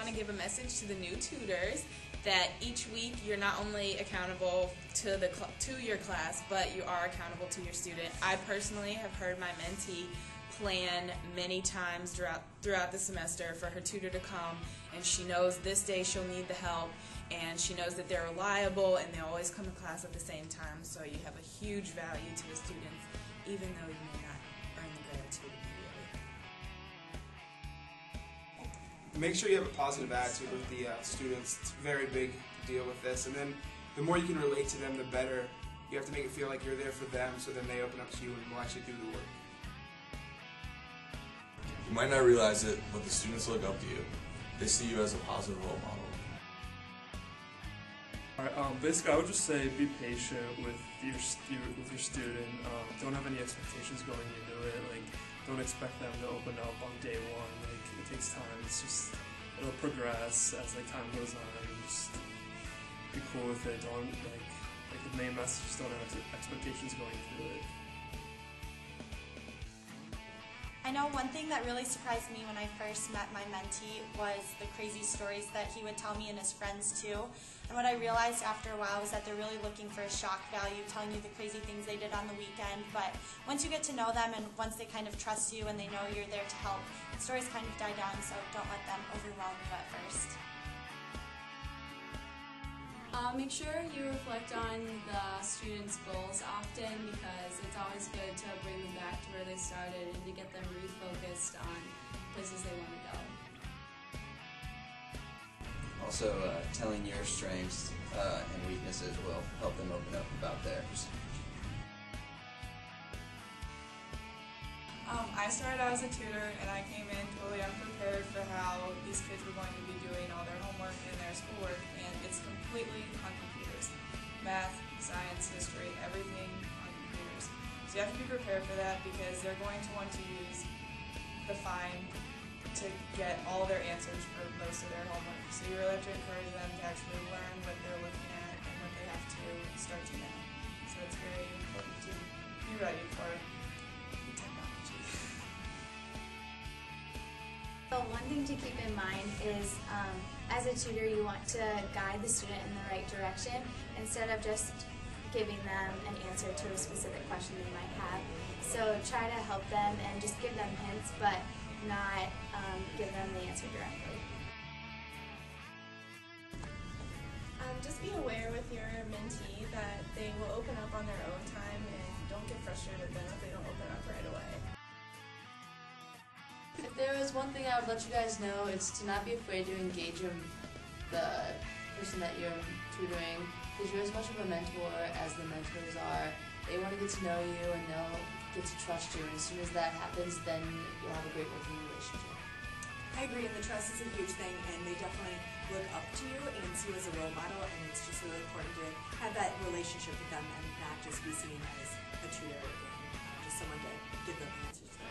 want to give a message to the new tutors that each week you're not only accountable to your class, but you are accountable to your student. I personally have heard my mentee plan many times throughout the semester for her tutor to come, and she knows this day she'll need the help, and she knows that they're reliable and they always come to class at the same time, so you have a huge value to the students, even though you may not earn the gratitude immediately. Make sure you have a positive attitude with the students. It's a very big deal with this, and then the more you can relate to them, the better. You have to make it feel like you're there for them, so then they open up to you and will actually do the work. You might not realize it, but the students look up to you. They see you as a positive role model. Alright, basically I would just say be patient with your student. Don't have any expectations going into it. Like, don't expect them to open up on day one. Like, it takes time. It's just, it'll progress as like time goes on. And just be cool with it. Don't like the main message. Just don't have expectations going through it. I know one thing that really surprised me when I first met my mentee was the crazy stories that he would tell me and his friends too. And what I realized after a while was that they're really looking for a shock value, telling you the crazy things they did on the weekend. But once you get to know them and once they kind of trust you and they know you're there to help, the stories kind of die down, so don't let them overwhelm you at first. Make sure you reflect on the students' goals often, because it's always good to bring them back to where they started and to get them refocused on places they want to go. Also, telling your strengths and weaknesses will help them open up about theirs. I started out as a tutor, and I came in totally unprepared for how these kids were going to be doing all their homework and their schoolwork, and it's completely on computers. Math, science, history, everything on computers. So you have to be prepared for that, because they're going to want to use the Find to get all their answers for most of their homework. So you really have to encourage them to actually learn what they're looking at and what they have to start to know. So it's very important to be ready for technology. So one thing to keep in mind is, as a tutor, you want to guide the student in the right direction instead of just giving them an answer to a specific question they might have. So try to help them and just give them hints, but not give them the answer directly. Just be aware with your mentee that they will open up on their own time, and don't get frustrated then if they don't open up right away. If there was one thing I would let you guys know, it's to not be afraid to engage the person that you're tutoring, because you're as much of a mentor as the mentors are. They want to get to know you and they'll get to trust you, and as soon as that happens, then you'll have a great working relationship. I agree, and the trust is a huge thing, and they definitely look up to you and see you as a role model, and it's just really important to have that relationship with them and not just be seen as a tutor and just someone to give them answers to.